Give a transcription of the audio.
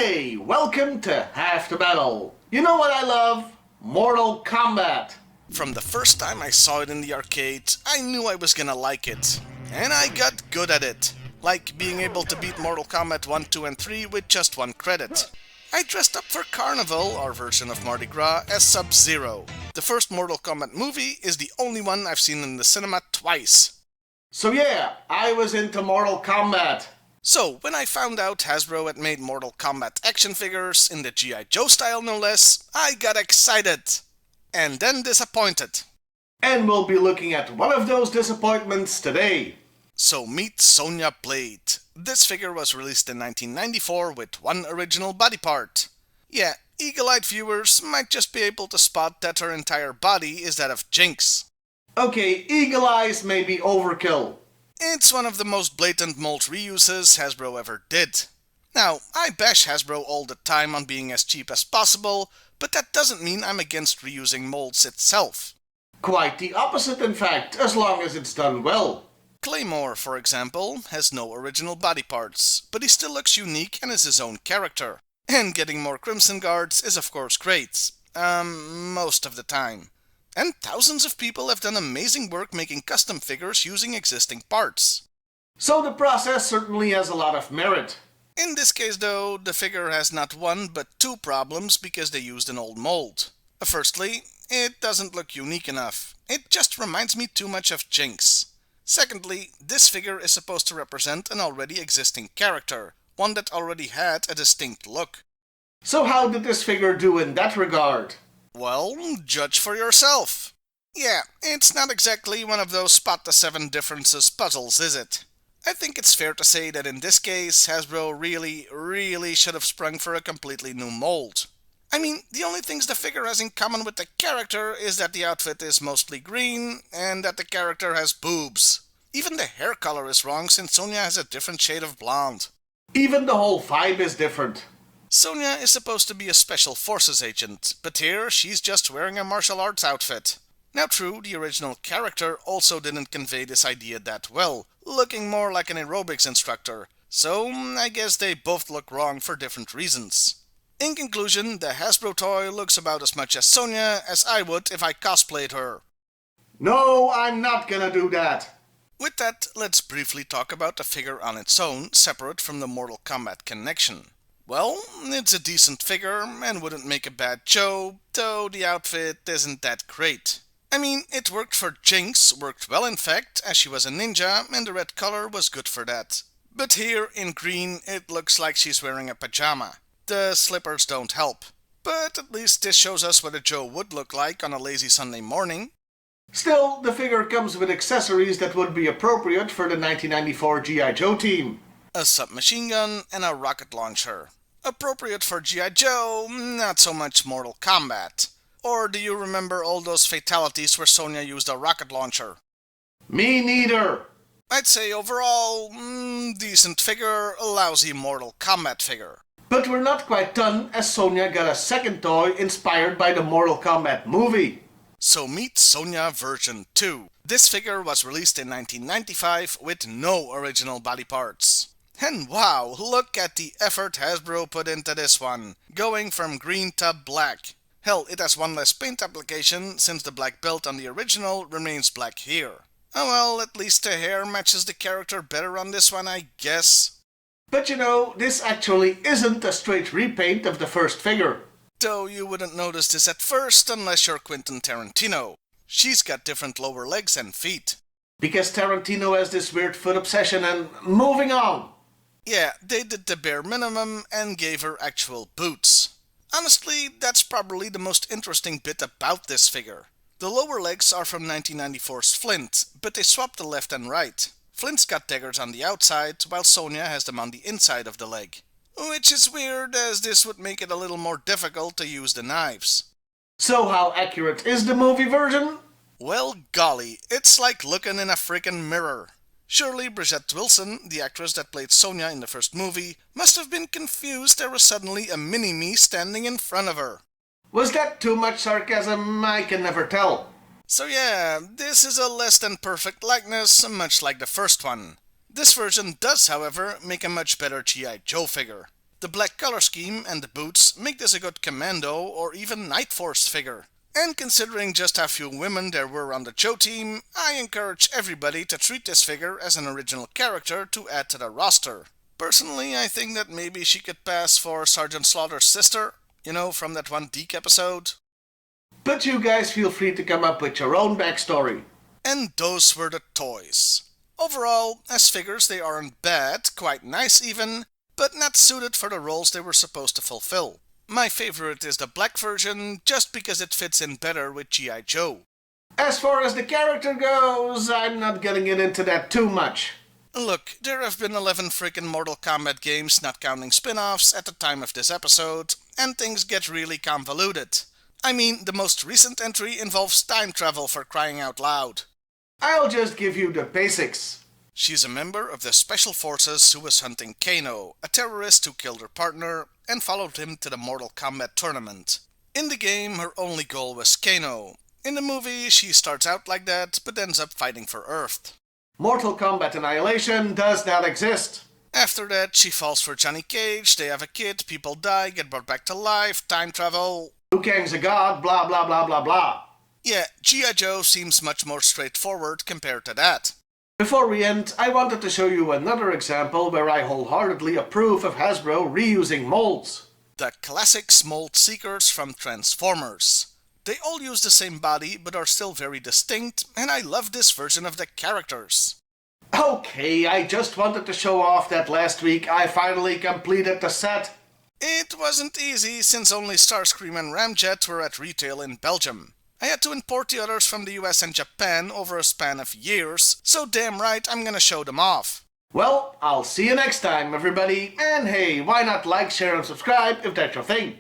Hey, welcome to Half the Battle. You know what I love? Mortal Kombat. From the first time I saw it in the arcade, I knew I was gonna like it. And I got good at it. Like being able to beat Mortal Kombat 1, 2 and 3 with just one credit. I dressed up for Carnival, our version of Mardi Gras, as Sub-Zero. The first Mortal Kombat movie is the only one I've seen in the cinema twice. So yeah, I was into Mortal Kombat. So, when I found out Hasbro had made Mortal Kombat action figures, in the G.I.Joe style no less, I got excited. And then disappointed. And we'll be looking at one of those disappointments today. So meet Sonya Blade. This figure was released in 1994 with one original body part. Yeah, eagle-eyed viewers might just be able to spot that her entire body is that of Jinx. Okay, eagle eyes may be overkill. It's one of the most blatant mold reuses Hasbro ever did. Now, I bash Hasbro all the time on being as cheap as possible, but that doesn't mean I'm against reusing molds itself. Quite the opposite, in fact, as long as it's done well. Claymore, for example, has no original body parts, but he still looks unique and is his own character. And getting more Crimson Guards is of course great. Most of the time. And thousands of people have done amazing work making custom figures using existing parts. So the process certainly has a lot of merit. In this case though, the figure has not one but two problems because they used an old mold. Firstly, it doesn't look unique enough. It just reminds me too much of Jinx. Secondly, this figure is supposed to represent an already existing character, one that already had a distinct look. So how did this figure do in that regard? Well, judge for yourself. Yeah, it's not exactly one of those spot the 7 differences puzzles, is it? I think it's fair to say that in this case, Hasbro really should have sprung for a completely new mold. I mean, the only things the figure has in common with the character is that the outfit is mostly green and that the character has boobs. Even the hair color is wrong since Sonya has a different shade of blonde. Even the whole vibe is different. Sonya is supposed to be a special forces agent, but here she's just wearing a martial arts outfit. Now true, the original character also didn't convey this idea that well, looking more like an aerobics instructor, so I guess they both look wrong for different reasons. In conclusion, the Hasbro toy looks about as much as Sonya as I would if I cosplayed her. No, I'm not gonna do that. With that, let's briefly talk about the figure on its own, separate from the Mortal Kombat connection. Well, it's a decent figure and wouldn't make a bad Joe, though the outfit isn't that great. I mean, it worked for Jinx, worked well in fact, as she was a ninja, and the red color was good for that. But here, in green, it looks like she's wearing a pajama. The slippers don't help. But at least this shows us what a Joe would look like on a lazy Sunday morning. Still, the figure comes with accessories that would be appropriate for the 1994 G.I.Joe team. A submachine gun and a rocket launcher. Appropriate for G.I. Joe, not so much Mortal Kombat. Or do you remember all those fatalities where Sonya used a rocket launcher? Me neither. I'd say overall, decent figure, a lousy Mortal Kombat figure. But we're not quite done, as Sonya got a second toy inspired by the Mortal Kombat movie. So meet Sonya version 2. This figure was released in 1995 with no original body parts. And wow, look at the effort Hasbro put into this one, going from green to black. Hell, it has one less paint application, since the black belt on the original remains black here. Oh well, at least the hair matches the character better on this one, I guess. But you know, this actually isn't a straight repaint of the first figure. Though you wouldn't notice this at first unless you're Quentin Tarantino. She's got different lower legs and feet. Because Tarantino has this weird foot obsession and moving on. Yeah, they did the bare minimum and gave her actual boots. Honestly, that's probably the most interesting bit about this figure. The lower legs are from 1994's Flint, but they swapped the left and right. Flint's got daggers on the outside, while Sonya has them on the inside of the leg. Which is weird, as this would make it a little more difficult to use the knives. So how accurate is the movie version? Well, golly, it's like looking in a freaking mirror. Surely Brigitte Wilson, the actress that played Sonya in the first movie, must have been confused there was suddenly a mini-me standing in front of her. Was that too much sarcasm? I can never tell. So yeah, this is a less than perfect likeness, much like the first one. This version does, however, make a much better G.I. Joe figure. The black color scheme and the boots make this a good Commando or even Night Force figure. And considering just how few women there were on the Joe team, I encourage everybody to treat this figure as an original character to add to the roster. Personally, I think that maybe she could pass for Sergeant Slaughter's sister, you know, from that one Deke episode. But you guys feel free to come up with your own backstory. And those were the toys. Overall, as figures they aren't bad, quite nice even, but not suited for the roles they were supposed to fulfill. My favorite is the black version, just because it fits in better with G.I. Joe. As far as the character goes, I'm not getting into that too much. Look, there have been 11 freaking Mortal Kombat games, not counting spin-offs, at the time of this episode, and things get really convoluted. I mean, the most recent entry involves time travel, for crying out loud. I'll just give you the basics. She's a member of the Special Forces who was hunting Kano, a terrorist who killed her partner, and followed him to the Mortal Kombat tournament. In the game, her only goal was Kano. In the movie, she starts out like that, but ends up fighting for Earth. Mortal Kombat Annihilation does not exist. After that, she falls for Johnny Cage, they have a kid, people die, get brought back to life, time travel. Liu Kang's a god, blah blah blah blah blah. Yeah, G.I. Joe seems much more straightforward compared to that. Before we end, I wanted to show you another example where I wholeheartedly approve of Hasbro reusing molds. The classic mold seekers from Transformers. They all use the same body, but are still very distinct, and I love this version of the characters. Okay, I just wanted to show off that last week I finally completed the set. It wasn't easy, since only Starscream and Ramjet were at retail in Belgium. I had to import the others from the US and Japan over a span of years, so damn right I'm gonna show them off. Well, I'll see you next time, everybody. And hey, why not like, share, and subscribe if that's your thing?